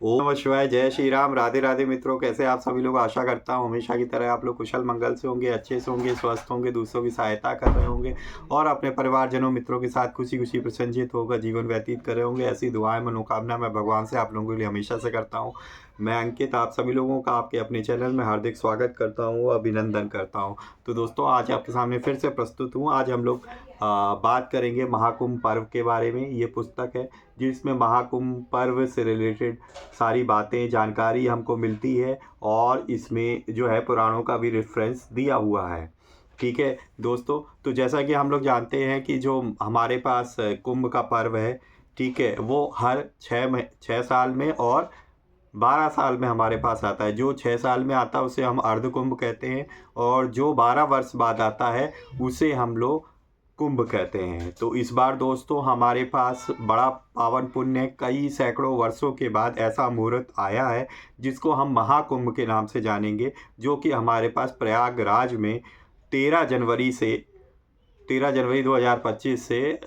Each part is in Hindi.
ओम नमः शिवाय। जय श्री राम। राधे राधे मित्रों, कैसे आप सभी लोग। आशा करता हूँ हमेशा की तरह आप लोग कुशल मंगल से होंगे, अच्छे से होंगे, स्वस्थ होंगे, दूसरों की सहायता कर रहे होंगे और अपने परिवारजनों मित्रों के साथ खुशी खुशी प्रसन्नचित होकर जीवन व्यतीत कर रहे होंगे। ऐसी दुआएं मनोकामना मैं भगवान से आप लोगों के लिए हमेशा से करता हूँ। मैं अंकित आप सभी लोगों का आपके अपने चैनल में हार्दिक स्वागत करता हूँ, अभिनंदन करता हूँ। तो दोस्तों, आज आपके सामने फिर से प्रस्तुत हूँ। आज हम लोग बात करेंगे महाकुंभ पर्व के बारे में। ये पुस्तक है जिसमें महाकुंभ पर्व से रिलेटेड सारी बातें जानकारी हमको मिलती है और इसमें जो है पुराणों का भी रेफरेंस दिया हुआ है। ठीक है दोस्तों, तो जैसा कि हम लोग जानते हैं कि जो हमारे पास कुंभ का पर्व है, ठीक है, वो हर 6 साल में और 12 साल में हमारे पास आता है। जो 6 साल में आता है उसे हम अर्ध कुंभ कहते हैं और जो 12 वर्ष बाद आता है उसे हम लोग कुंभ कहते हैं। तो इस बार दोस्तों हमारे पास बड़ा पावन पुण्य कई सैकड़ों वर्षों के बाद ऐसा मुहूर्त आया है जिसको हम महाकुंभ के नाम से जानेंगे, जो कि हमारे पास प्रयागराज में 13 जनवरी 2025 से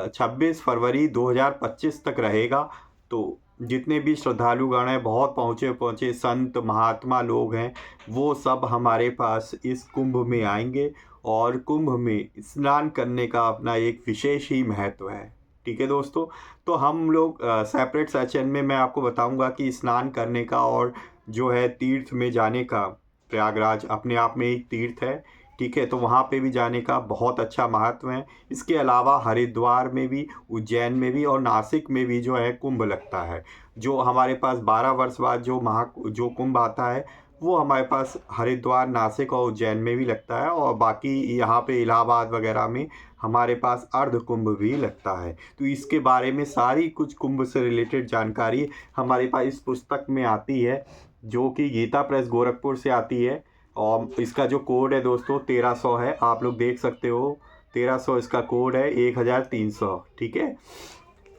26 फरवरी 2025 तक रहेगा। तो जितने भी श्रद्धालुगण हैं, बहुत पहुँचे पहुँचे संत महात्मा लोग हैं, वो सब हमारे पास इस कुंभ में आएंगे और कुंभ में स्नान करने का अपना एक विशेष ही महत्व है। ठीक है दोस्तों, तो हम लोग सेपरेट सेशन में मैं आपको बताऊंगा कि स्नान करने का और जो है तीर्थ में जाने का। प्रयागराज अपने आप में एक तीर्थ है, ठीक है, तो वहाँ पे भी जाने का बहुत अच्छा महत्व है। इसके अलावा हरिद्वार में भी, उज्जैन में भी और नासिक में भी जो है कुंभ लगता है। जो हमारे पास 12 वर्ष बाद जो कुंभ आता है वो हमारे पास हरिद्वार, नासिक और उज्जैन में भी लगता है और बाकी यहाँ पे इलाहाबाद वगैरह में हमारे पास अर्ध कुंभ भी लगता है। तो इसके बारे में सारी कुछ कुंभ से रिलेटेड जानकारी हमारे पास इस पुस्तक में आती है, जो कि गीता प्रेस गोरखपुर से आती है। और इसका जो कोड है दोस्तों 1300 है, आप लोग देख सकते हो। 1300 इसका कोड है, 1300, ठीक है,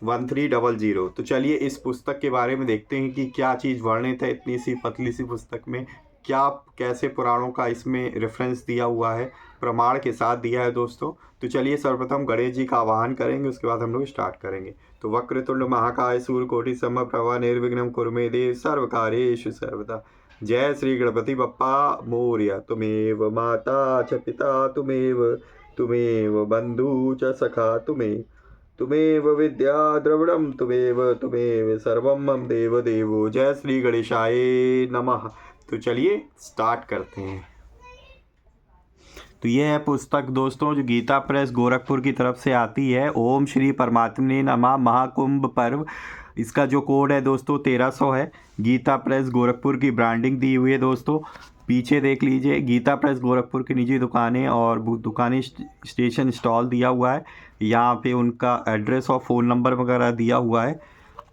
1300। तो चलिए इस पुस्तक के बारे में देखते हैं कि क्या चीज़ वर्णित है इतनी सी पतली सी पुस्तक में। क्या कैसे पुराणों का इसमें रेफरेंस दिया हुआ है, प्रमाण के साथ दिया है दोस्तों। तो चलिए सर्वप्रथम गणेश जी का आवाहन करेंगे, उसके बाद हम लोग स्टार्ट करेंगे। तो वक्रतुंड महाकाय सूर्यकोटि समप्रभा निर्विघ्नं कुरु मे देव सर्वकार्येषु सर्वदा। जय श्री गणपति बप्पा मोरया। तुमेव माता च पिता तुमेव, तुमेव बंधु च सखा तुमेव विद्या द्रविड़म तुमेव सर्वम मम देव देवो। जय श्री गणेशाय नमः। तो चलिए स्टार्ट करते हैं। तो ये है पुस्तक दोस्तों जो गीता प्रेस गोरखपुर की तरफ से आती है। ओम श्री परमात्मने नमः महाकुंभ पर्व। इसका जो कोड है दोस्तों 1300 है। गीता प्रेस गोरखपुर की ब्रांडिंग दी हुई है दोस्तों। पीछे देख लीजिए, गीता प्रेस गोरखपुर की निजी दुकानें और दुकानें स्टेशन स्टॉल दिया हुआ है। यहाँ पे उनका एड्रेस और फ़ोन नंबर वगैरह दिया हुआ है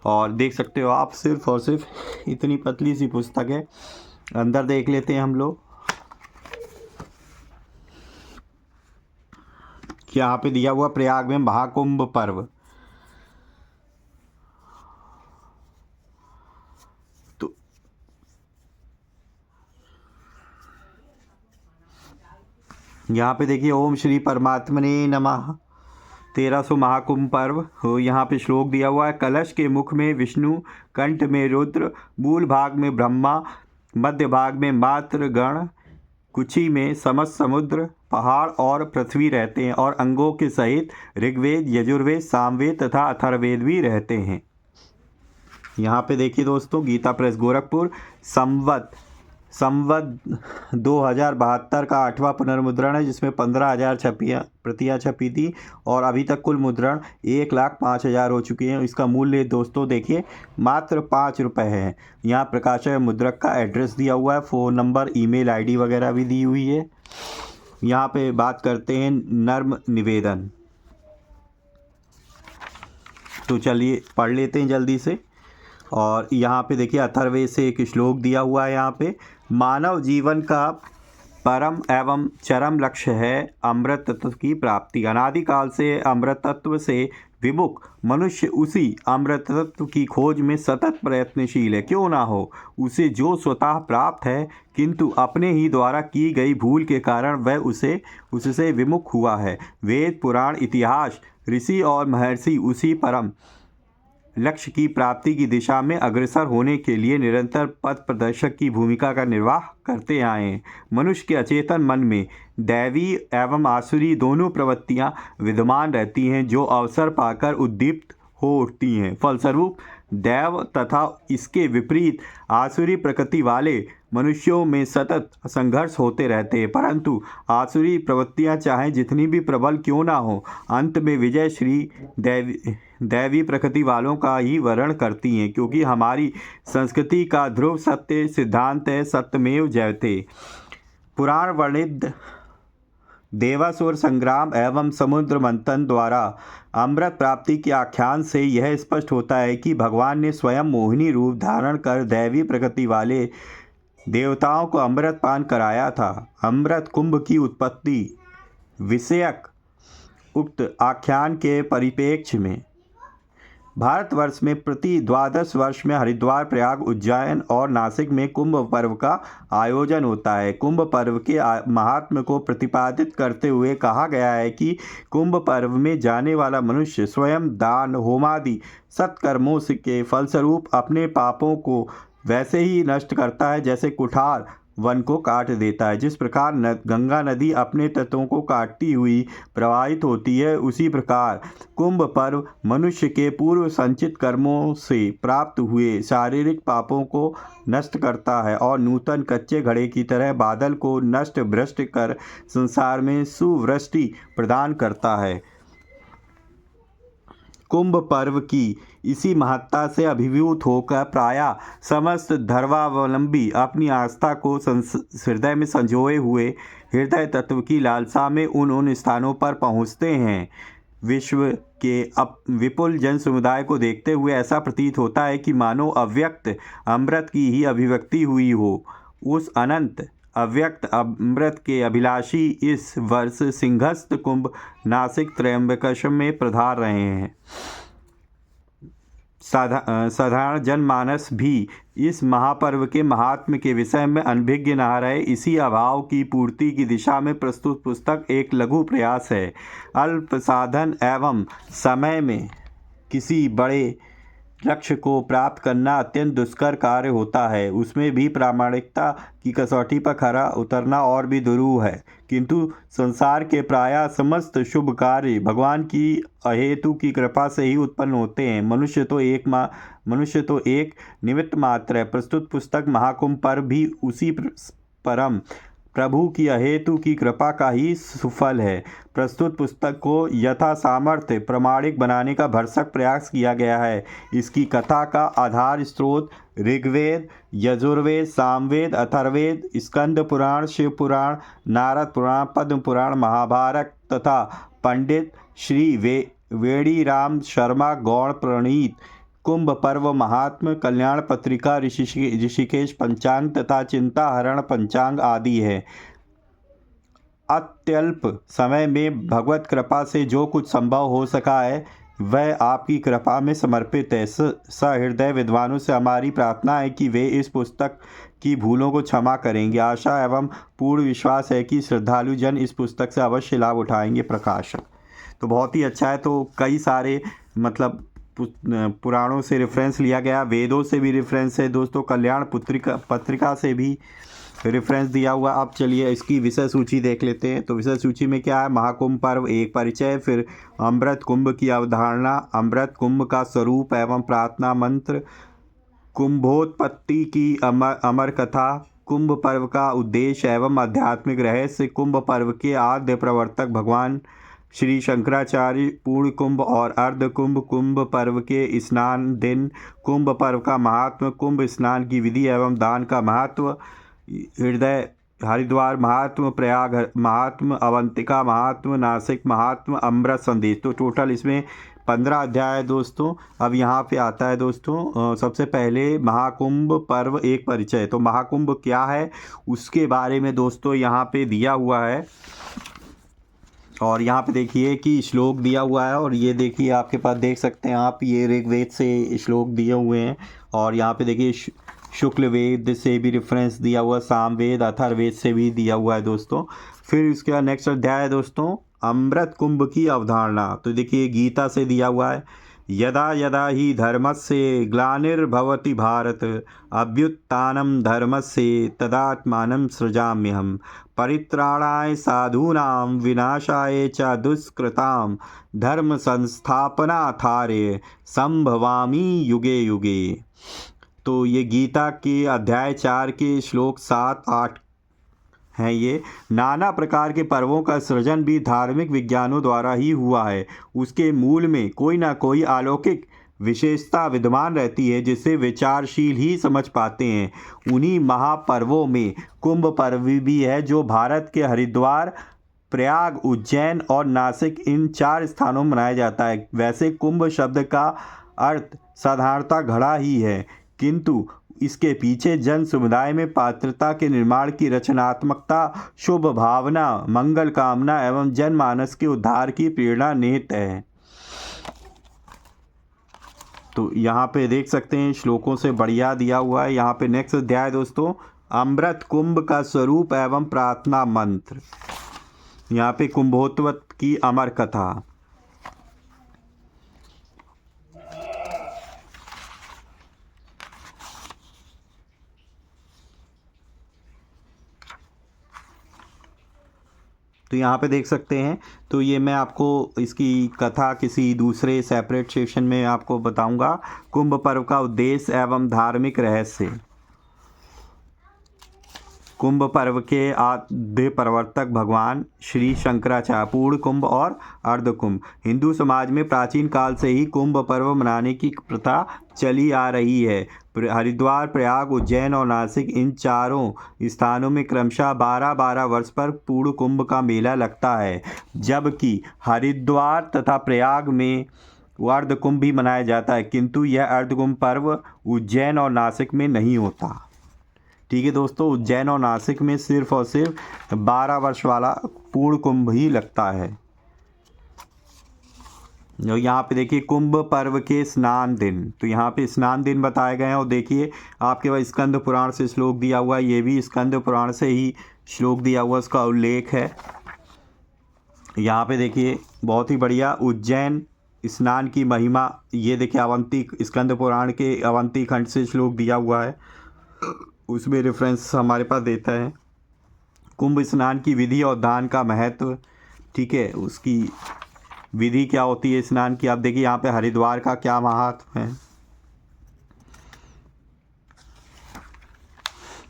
और देख सकते हो आप। सिर्फ और सिर्फ इतनी पतली सी पुस्तक है। अंदर देख लेते हैं हम लोग। यहाँ पे दिया हुआ प्रयाग में महाकुंभ पर्व। तो यहाँ पे देखिए, ओम श्री परमात्मने नमः 1300 महाकुंभ पर्व हो। यहाँ पे श्लोक दिया हुआ है। कलश के मुख में विष्णु, कंठ में रुद्र, मूल भाग में ब्रह्मा, मध्य भाग में मात्र गण, कुची में समस्त समुद्र, पहाड़ और पृथ्वी रहते हैं और अंगों के सहित ऋग्वेद, यजुर्वेद, सामवेद तथा अथर्ववेद भी रहते हैं। यहाँ पे देखिए दोस्तों, गीता प्रेस गोरखपुर संवत 2072 का 8वां पुनर्मुद्रण है, जिसमें 15,000 प्रतियाँ छपी थी और अभी तक कुल मुद्रण 1,05,000 हो चुकी हैं। इसका मूल्य दोस्तों देखिए मात्र 5 रुपये है। यहाँ प्रकाशक मुद्रक का एड्रेस दिया हुआ है, फ़ोन नंबर, ईमेल आईडी वगैरह भी दी हुई है। यहाँ पे बात करते हैं नर्म निवेदन। तो चलिए पढ़ लेते हैं जल्दी से। और यहाँ पे देखिए अथर्ववेद से एक श्लोक दिया हुआ है। यहाँ पे मानव जीवन का परम एवं चरम लक्ष्य है अमृत तत्व की प्राप्ति। अनादिकाल से अमृत तत्व से विमुख मनुष्य उसी अमृत तत्व की खोज में सतत प्रयत्नशील है। क्यों ना हो, उसे जो स्वतः प्राप्त है, किंतु अपने ही द्वारा की गई भूल के कारण वह उससे विमुख हुआ है। वेद, पुराण, इतिहास, ऋषि और महर्षि उसी परम लक्ष्य की प्राप्ति की दिशा में अग्रसर होने के लिए निरंतर पथ प्रदर्शक की भूमिका का निर्वाह करते आए हैं। मनुष्य के अचेतन मन में दैवी एवं आसुरी दोनों प्रवृत्तियां विद्यमान रहती हैं, जो अवसर पाकर उद्दीप्त हो उठती हैं। फलस्वरूप दैव तथा इसके विपरीत आसुरी प्रकृति वाले मनुष्यों में सतत संघर्ष होते रहते हैं, परंतु आसुरी प्रवृत्तियां चाहे जितनी भी प्रबल क्यों ना हो, अंत में विजय श्री दैवी प्रकृति वालों का ही वर्ण करती हैं, क्योंकि हमारी संस्कृति का ध्रुव सत्य सिद्धांत है, सत्यमेव जयते। पुराण वर्णित देवासुर संग्राम एवं समुद्र मंथन द्वारा अमृत प्राप्ति के आख्यान से यह स्पष्ट होता है कि भगवान ने स्वयं मोहिनी रूप धारण कर दैवी प्रकृति वाले देवताओं को अमृत पान कराया था। अमृत कुंभ की उत्पत्ति विषयक उक्त आख्यान के परिप्रेक्ष्य में भारतवर्ष में प्रति 12 वर्ष में हरिद्वार, प्रयाग, उज्जैन और नासिक में कुंभ पर्व का आयोजन होता है। कुंभ पर्व के महात्म्य को प्रतिपादित करते हुए कहा गया है कि कुंभ पर्व में जाने वाला मनुष्य स्वयं दान, होमादि सत्कर्मों के फलस्वरूप अपने पापों को वैसे ही नष्ट करता है जैसे कुठार वन को काट देता है। जिस प्रकार गंगा नदी अपने तटों को काटती हुई प्रवाहित होती है, उसी प्रकार कुंभ पर्व मनुष्य के पूर्व संचित कर्मों से प्राप्त हुए शारीरिक पापों को नष्ट करता है और नूतन कच्चे घड़े की तरह बादल को नष्ट भ्रष्ट कर संसार में सुवृष्टि प्रदान करता है। कुंभ पर्व की इसी महत्ता से अभिभूत होकर प्रायः समस्त धर्मावलंबी अपनी आस्था को हृदय में संजोए हुए हृदय तत्व की लालसा में उन स्थानों पर पहुँचते हैं। विश्व के विपुल जन समुदाय को देखते हुए ऐसा प्रतीत होता है कि मानो अव्यक्त अमृत की ही अभिव्यक्ति हुई हो। उस अनंत अव्यक्त अमृत के अभिलाषी इस वर्ष सिंहस्थ कुंभ नासिक त्रयंबकेश्वर में पधार रहे हैं। साधारण जनमानस भी इस महापर्व के महात्म्य के विषय में अनभिज्ञ न रहे। इसी अभाव की पूर्ति की दिशा में प्रस्तुत पुस्तक एक लघु प्रयास है। अल्प साधन एवं समय में किसी बड़े लक्ष्य को प्राप्त करना अत्यंत दुष्कर कार्य होता है। उसमें भी प्रामाणिकता की कसौटी पर खरा उतरना और भी दुरूह है। किंतु संसार के प्रायः समस्त शुभ कार्य भगवान की अहेतु की कृपा से ही उत्पन्न होते हैं। मनुष्य तो एक निमित्त मात्र है। प्रस्तुत पुस्तक महाकुंभ पर्व भी उसी परम प्रभु की अहेतु की कृपा का ही सुफल है। प्रस्तुत पुस्तक को यथा सामर्थ्य प्रामाणिक बनाने का भरसक प्रयास किया गया है। इसकी कथा का आधार स्रोत ऋग्वेद, यजुर्वेद, सामवेद, अथर्ववेद, स्कंद पुराण, शिव पुराण, नारद पुराण, पद्म पुराण, महाभारत तथा पंडित श्री वेणीराम शर्मा गौड़ प्रणीत कुंभ पर्व महात्म, कल्याण पत्रिका, ऋषिकेश पंचांग तथा चिंताहरण पंचांग आदि है। अत्यल्प समय में भगवत कृपा से जो कुछ संभव हो सका है वह आपकी कृपा में समर्पित है। सहृदय विद्वानों से हमारी प्रार्थना है कि वे इस पुस्तक की भूलों को क्षमा करेंगे। आशा एवं पूर्ण विश्वास है कि श्रद्धालु जन इस पुस्तक से अवश्य लाभ उठाएंगे। प्रकाशक तो बहुत ही अच्छा है। तो कई सारे मतलब पुराणों से रेफरेंस लिया गया, वेदों से भी रेफरेंस है दोस्तों, कल्याण पत्रिका से भी रेफरेंस दिया हुआ। अब चलिए इसकी विषय सूची देख लेते हैं। तो विषय सूची में क्या है? महाकुंभ पर्व एक परिचय, फिर अमृत कुंभ की अवधारणा, अमृत कुंभ का स्वरूप एवं प्रार्थना मंत्र, कुंभोत्पत्ति की अमर कथा, कुंभ पर्व का उद्देश्य एवं आध्यात्मिक रहस्य, कुंभ पर्व के आद्य प्रवर्तक भगवान श्री शंकराचार्य, पूर्ण कुंभ और अर्ध कुंभ, कुंभ पर्व के स्नान दिन, कुंभ पर्व का महात्म, कुंभ स्नान की विधि एवं दान का महत्व, हरिद्वार महात्म, प्रयाग महात्म, अवंतिका महात्म, नासिक महात्म, अमृत संदेश। तो टोटल इसमें 15 अध्याय है दोस्तों। अब यहाँ पे आता है दोस्तों सबसे पहले महाकुंभ पर्व एक परिचय। तो महाकुंभ क्या है उसके बारे में दोस्तों यहाँ पे दिया हुआ है, और यहाँ पे देखिए कि श्लोक दिया हुआ है, और ये देखिए आपके पास देख सकते हैं आप, ये ऋग्वेद से श्लोक दिए हुए हैं, और यहाँ पे देखिए शुक्ल वेद से भी रेफरेंस दिया हुआ, सामवेद, अथर्ववेद से भी दिया हुआ है दोस्तों। फिर इसके बाद नेक्स्ट अध्याय है दोस्तों अमृत कुंभ की अवधारणा। तो देखिए गीता से दिया हुआ है, यदा यदा हि धर्मस्य ग्लानिर्भवति भारत अभ्युत्थानं धर्मस्य तदात्मानं सृजाम्यहम् परित्राणाय साधूनां विनाशाय च दुष्कृतां धर्म संस्थापनार्थाय संभवामि युगे युगे। तो ये गीता के अध्याय 4 के श्लोक 7-8 हैं। ये नाना प्रकार के पर्वों का सृजन भी धार्मिक विज्ञानों द्वारा ही हुआ है। उसके मूल में कोई ना कोई अलौकिक विशेषता विद्यमान रहती है जिसे विचारशील ही समझ पाते हैं। उन्हीं महापर्वों में कुंभ पर्व भी है, जो भारत के हरिद्वार, प्रयाग, उज्जैन और नासिक इन 4 स्थानों में मनाया जाता है। वैसे कुंभ शब्द का अर्थ साधारणतः घड़ा ही है, किंतु इसके पीछे जन समुदाय में पात्रता के निर्माण की रचनात्मकता, शुभ भावना, मंगल कामना एवं जनमानस के उद्धार की प्रेरणा निहित है। तो यहाँ पे देख सकते हैं श्लोकों से बढ़िया दिया हुआ है। यहाँ पे नेक्स्ट अध्याय दोस्तों, अमृत कुंभ का स्वरूप एवं प्रार्थना मंत्र। यहाँ पे कुंभोत्सव की अमर कथा। तो यहाँ पे देख सकते हैं। तो ये मैं आपको इसकी कथा किसी दूसरे सेपरेट सेशन में आपको बताऊंगा। कुंभ पर्व का उद्देश्य एवं धार्मिक रहस्य। कुंभ पर्व के आद्य प्रवर्तक भगवान श्री शंकराचार्य। पूर्ण कुंभ और अर्ध कुंभ। हिंदू समाज में प्राचीन काल से ही कुंभ पर्व मनाने की प्रथा चली आ रही है। हरिद्वार, प्रयाग, उज्जैन और नासिक इन 4 स्थानों में क्रमशः 12-12 वर्ष पर पूर्ण कुंभ का मेला लगता है, जबकि हरिद्वार तथा प्रयाग में अर्ध कुंभ भी मनाया जाता है, किंतु यह अर्ध कुंभ पर्व उज्जैन और नासिक में नहीं होता। ठीक है दोस्तों, उज्जैन और नासिक में सिर्फ और सिर्फ 12 वर्ष वाला पूर्ण कुंभ ही लगता है। यहाँ पे देखिए कुंभ पर्व के स्नान दिन। तो यहाँ पे स्नान दिन बताए गए हैं। और देखिए आपके पास स्कंद पुराण से श्लोक दिया हुआ है, ये भी स्कंद पुराण से ही श्लोक दिया हुआ, उसका उल्लेख है। यहाँ पे देखिए बहुत ही बढ़िया उज्जैन स्नान की महिमा। ये देखिए अवंती, स्कंद पुराण के अवंती खंड से श्लोक दिया हुआ है, उसमें रेफरेंस हमारे पास देता है। कुंभ स्नान की विधि और दान का महत्व। ठीक है, उसकी विधि क्या होती है स्नान की। आप देखिए यहाँ पे हरिद्वार का क्या महात्म है।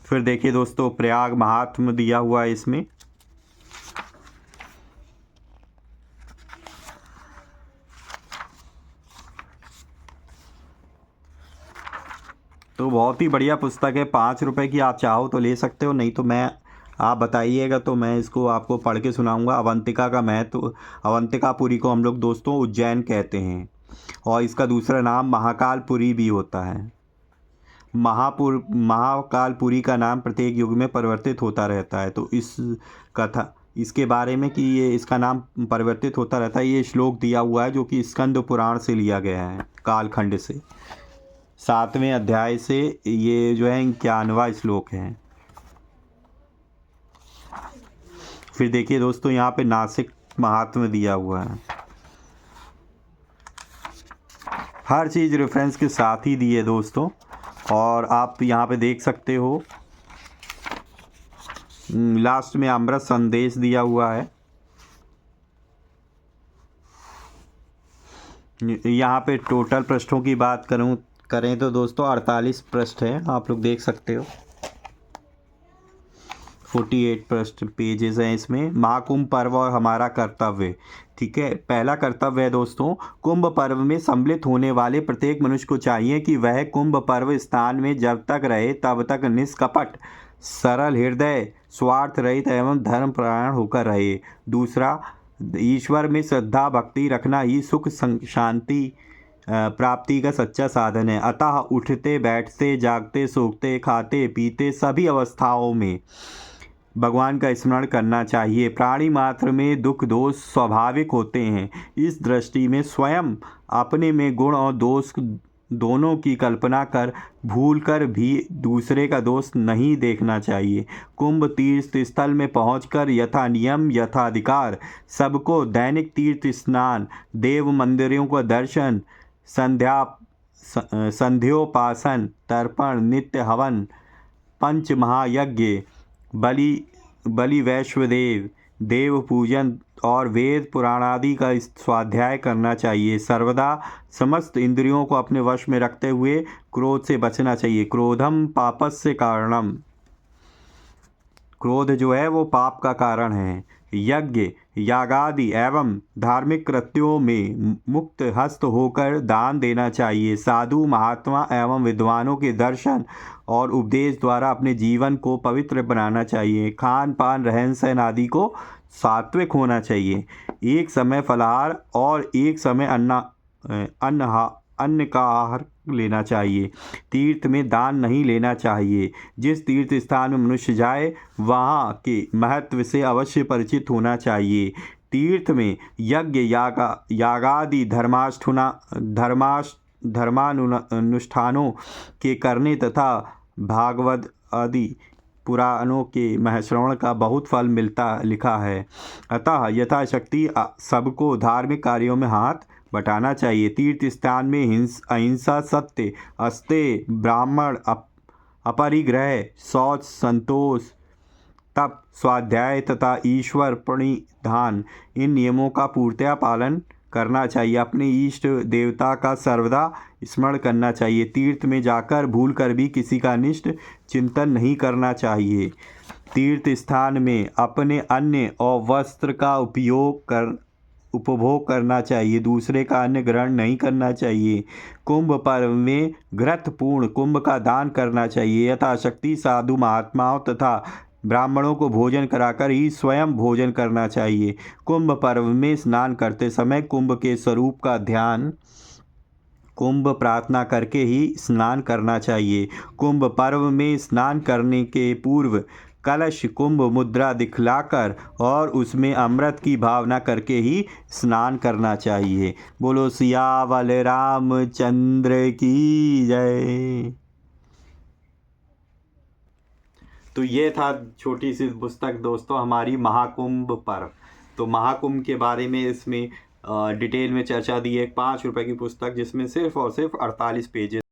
फिर देखिए दोस्तों प्रयाग महात्म दिया हुआ है इसमें। तो बहुत ही बढ़िया पुस्तक है। 5 रुपए की आप चाहो तो ले सकते हो, नहीं तो मैं आप बताइएगा तो मैं इसको आपको पढ़ के सुनाऊंगा। अवंतिका का महत्व। अवंतिकापुरी को हम लोग दोस्तों उज्जैन कहते हैं, और इसका दूसरा नाम महाकालपुरी भी होता है। महाकालपुरी का नाम प्रत्येक युग में परिवर्तित होता रहता है। तो इस कथा, इसके बारे में कि ये इसका नाम परिवर्तित होता रहता है, ये श्लोक दिया हुआ है जो कि स्कंद पुराण से लिया गया है, कालखंड से। 7वें अध्याय से ये जो है 91वां श्लोक है। फिर देखिए दोस्तों यहाँ पे नासिक महात्म्य दिया हुआ है। हर चीज़ रेफरेंस के साथ ही दी है दोस्तों, और आप यहाँ पे देख सकते हो लास्ट में अमृत संदेश दिया हुआ है। यहाँ पे टोटल पृष्ठों की बात करें तो दोस्तों 48 पृष्ठ हैं, आप लोग देख सकते हो। 48 पृष्ठ पेजेस हैं इसमें। महाकुंभ पर्व और हमारा कर्तव्य। ठीक है, पहला कर्तव्य है दोस्तों, कुंभ पर्व में सम्मिलित होने वाले प्रत्येक मनुष्य को चाहिए कि वह कुंभ पर्व स्थान में जब तक रहे तब तक निष्कपट, सरल हृदय, स्वार्थ रहित एवं धर्मपरायण होकर रहे। दूसरा, ईश्वर में श्रद्धा भक्ति रखना ही सुख शांति प्राप्ति का सच्चा साधन है। अतः उठते बैठते जागते सोते खाते पीते सभी अवस्थाओं में भगवान का स्मरण करना चाहिए। प्राणी मात्र में दुख दोष स्वाभाविक होते हैं। इस दृष्टि में स्वयं अपने में गुण और दोष दोनों की कल्पना कर भूलकर भी दूसरे का दोष नहीं देखना चाहिए। कुंभ तीर्थ स्थल में पहुंचकर यथा नियम यथाधिकार सबको दैनिक तीर्थ स्नान, देव मंदिरों का दर्शन, संध्योपासन, तर्पण, नित्य हवन, पंच महायज्ञ, बलि वैश्वदेव, देव पूजन और वेद पुराण आदि का स्वाध्याय करना चाहिए। सर्वदा समस्त इंद्रियों को अपने वश में रखते हुए क्रोध से बचना चाहिए। क्रोधम पापस्य कारणम, क्रोध जो है वो पाप का कारण है। यज्ञ, यागादि एवं धार्मिक कृत्यों में मुक्त हस्त होकर दान देना चाहिए। साधु महात्मा एवं विद्वानों के दर्शन और उपदेश द्वारा अपने जीवन को पवित्र बनाना चाहिए। खान पान रहन सहन आदि को सात्विक होना चाहिए। एक समय फलाहार और एक समय अन्न का आहार लेना चाहिए। तीर्थ में दान नहीं लेना चाहिए। जिस तीर्थ स्थान में मनुष्य जाए वहाँ के महत्व से अवश्य परिचित होना चाहिए। तीर्थ में यज्ञ यागादि धर्मानुष्ठानों के करने तथा भागवत आदि पुराणों के श्रवण का बहुत फल मिलता लिखा है। अतः यथाशक्ति सबको धार्मिक कार्यों में हाथ बटाना चाहिए। तीर्थ स्थान में अहिंसा, सत्य, अस्तेय, ब्राह्मण, अपरिग्रह, शौच, संतोष, तप, स्वाध्याय तथा ईश्वर प्रणिधान, इन नियमों का पूर्णतया पालन करना चाहिए। अपने इष्ट देवता का सर्वदा स्मरण करना चाहिए। तीर्थ में जाकर भूल कर भी किसी का अनिष्ट चिंतन नहीं करना चाहिए। तीर्थ स्थान में अपने अन्न और वस्त्र का उपभोग करना चाहिए। दूसरे का अन्न ग्रहण नहीं करना चाहिए। कुंभ पर्व में घृतपूर्ण कुंभ का दान करना चाहिए। यथाशक्ति साधु महात्माओं तथा ब्राह्मणों को भोजन कराकर ही स्वयं भोजन करना चाहिए। कुंभ पर्व में स्नान करते समय कुंभ के स्वरूप का ध्यान, कुंभ प्रार्थना करके ही स्नान करना चाहिए। कुंभ पर्व में स्नान करने के पूर्व कलश कुंभ मुद्रा दिखलाकर और उसमें अमृत की भावना करके ही स्नान करना चाहिए। बोलो सियावर रामचंद्र की जय। तो ये था छोटी सी पुस्तक दोस्तों हमारी महाकुंभ पर्व। तो महाकुंभ के बारे में इसमें डिटेल में चर्चा दी है। 5 रुपए की पुस्तक जिसमें सिर्फ और सिर्फ 48 पेजेस